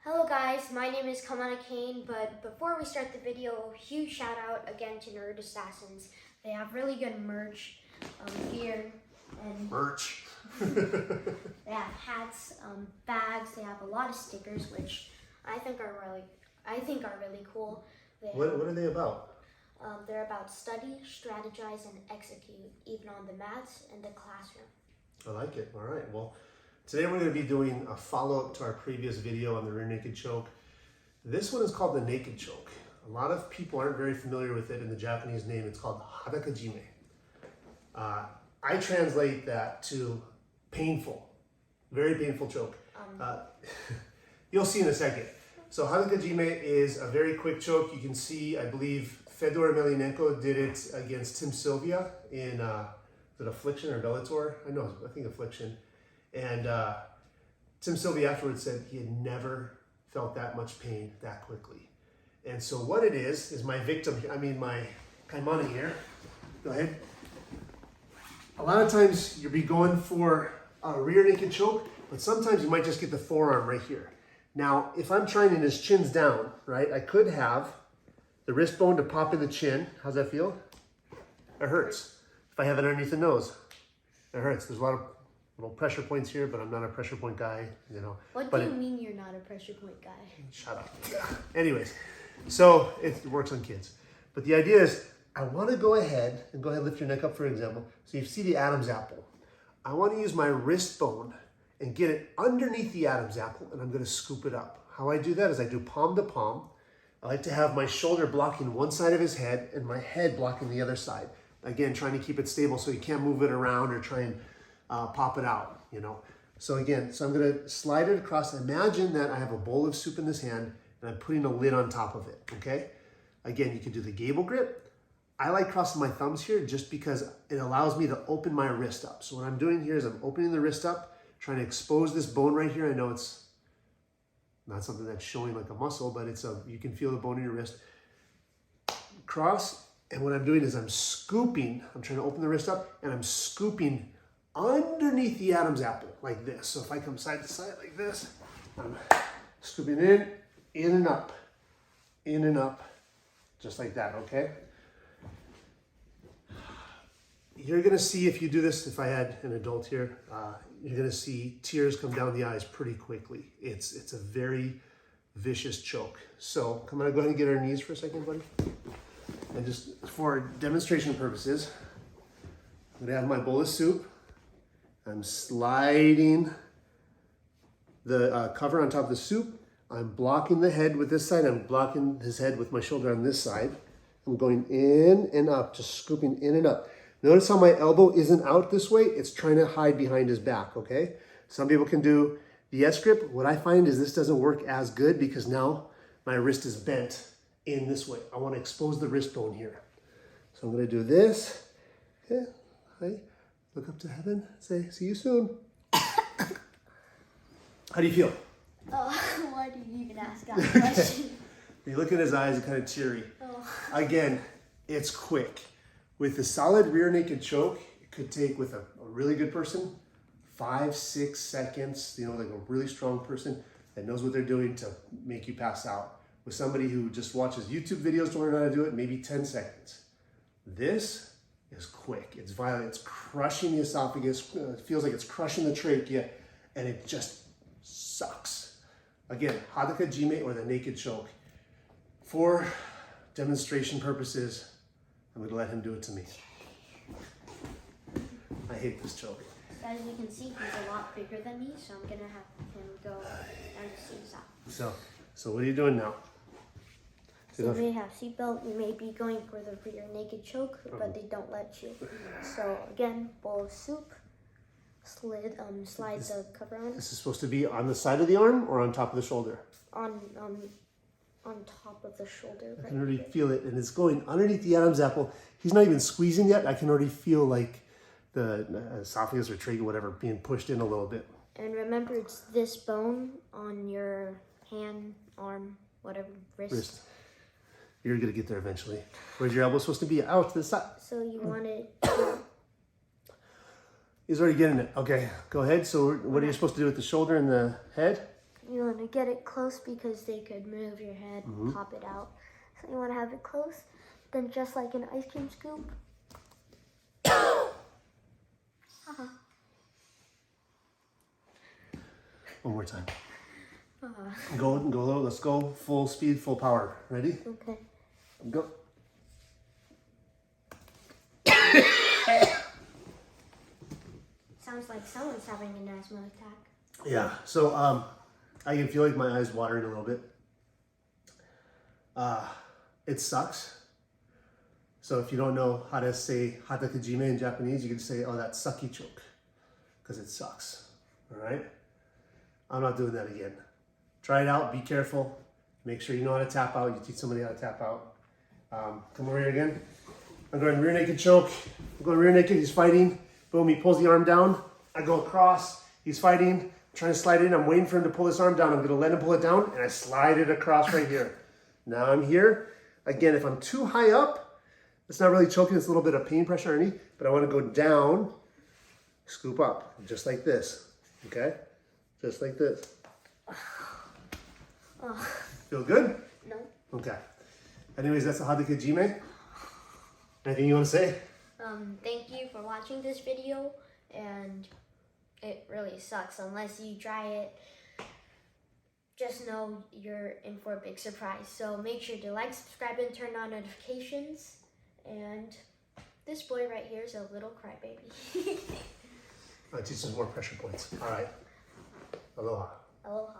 Hello guys, my name is Kaimana Kane, but before we start the video, huge shout out again to Nerd Assassins. They have really good merch, gear, and merch. they have hats, bags. They have a lot of stickers, which I think are really cool. What are they about? They're about study, strategize, and execute, even on the mats and the classroom. I like it. All right. Well, today we're going to be doing a follow-up to our previous video on the rear naked choke. This one is called the naked choke. A lot of people aren't very familiar with it. In the Japanese name, it's called Hadaka-Jime. I translate that to painful, very painful choke. You'll see in a second. So Hadaka-Jime is a very quick choke. You can see, I believe, Fedor Emelianenko did it against Tim Sylvia in is it Affliction or Bellator? I think Affliction. And Tim Sylvia afterwards said he had never felt that much pain that quickly. And so what it is my victim, my Kaimana here. Go ahead. A lot of times you'll be going for a rear naked choke, but sometimes you might just get the forearm right here. Now, if I'm trying and his chin's down, right, I could have the wrist bone to pop in the chin. How's that feel? It hurts. If I have it underneath the nose, it hurts. There's a lot of little pressure points here, but I'm not a pressure point guy, you know. What do you mean you're not a pressure point guy? Shut up. Anyways, so it works on kids. But the idea is, I want to go ahead and lift your neck up, for example. So you see the Adam's apple. I want to use my wrist bone and get it underneath the Adam's apple, and I'm going to scoop it up. How I do that is I do palm to palm. I like to have my shoulder blocking one side of his head and my head blocking the other side. Again, trying to keep it stable so you can't move it around or try and pop it out, you know. So again, I'm going to slide it across. Imagine that I have a bowl of soup in this hand and I'm putting a lid on top of it, okay? Again, you can do the gable grip. I like crossing my thumbs here just because it allows me to open my wrist up. So what I'm doing here is I'm opening the wrist up, trying to expose this bone right here. I know it's not something that's showing like a muscle, but you can feel the bone in your wrist. Cross, and what I'm doing is I'm scooping. I'm trying to open the wrist up, and I'm scooping underneath the Adam's apple like this. So if I come side to side like this, I'm scooping in and up, just like that, okay? You're gonna see if you do this, if I had an adult here, you're gonna see tears come down the eyes pretty quickly. It's a very vicious choke. So come on, go ahead and get our knees for a second, buddy. And just for demonstration purposes, I'm gonna have my bowl of soup. I'm sliding the cover on top of the soup. I'm blocking the head with this side. I'm blocking his head with my shoulder on this side. I'm going in and up, just scooping in and up. Notice how my elbow isn't out this way. It's trying to hide behind his back, okay? Some people can do the S-grip. What I find is this doesn't work as good because now my wrist is bent in this way. I want to expose the wrist bone here. So I'm going to do this. Okay. Hi. Look up to heaven. Say, see you soon. How do you feel? Oh, why did you even ask that question? You look in his eyes, kind of teary. Oh. Again, it's quick. With a solid rear naked choke, it could take, with a really good person, 5-6 seconds, you know, like a really strong person that knows what they're doing to make you pass out. With somebody who just watches YouTube videos to learn how to do it, maybe 10 seconds. This is quick. It's violent. It's crushing the esophagus. It feels like it's crushing the trachea, and it just sucks. Again, Hadaka-Jime or the naked choke. For demonstration purposes, I'm going to let him do it to me. I hate this choke. As you can see, he's a lot bigger than me, so I'm going to have him go and see that. So what are you doing now? So you may have seatbelt, you may be going for the rear naked choke, but they don't let you. So again, bowl of soup, slide the cover on. This is supposed to be on the side of the arm or on top of the shoulder? On top of the shoulder. I can already feel it, and it's going underneath the Adam's apple. He's not even squeezing yet. I can already feel like the esophagus or trachea, whatever, being pushed in a little bit. And remember, it's this bone on your hand, arm, whatever, wrist. You're gonna get there eventually. Where's your elbow supposed to be? Out to the side. So you want it He's already getting it. Okay, go ahead. So what are you supposed to do with the shoulder and the head? You want to get it close because they could move your head, pop it out. So you want to have it close. Then just like an ice cream scoop. One more time. Go low. Let's go full speed, full power. Ready? Okay. Go. Sounds like someone's having an asthma attack. Yeah. So I can feel like my eyes watering a little bit. It sucks. So if you don't know how to say Hadaka-Jime in Japanese, you can say, oh, that sucky choke, because it sucks. All right. I'm not doing that again. Try it out. Be careful. Make sure you know how to tap out. You teach somebody how to tap out. Come over here again. I'm going rear naked choke. I'm going rear naked. He's fighting. Boom. He pulls the arm down. I go across. He's fighting. I'm trying to slide in. I'm waiting for him to pull his arm down. I'm going to let him pull it down, and I slide it across right here. Now I'm here. Again, if I'm too high up, it's not really choking. It's a little bit of pain pressure underneath, but I want to go down, scoop up, just like this. Okay? Just like this. Feel good? No. Okay. Anyways, that's the Hadaka-Jime. Anything you want to say? Thank you for watching this video, and it really sucks unless you try it. Just know you're in for a big surprise. So make sure to like, subscribe, and turn on notifications. And this boy right here is a little crybaby. Teach us more pressure points. All right. Aloha. Aloha.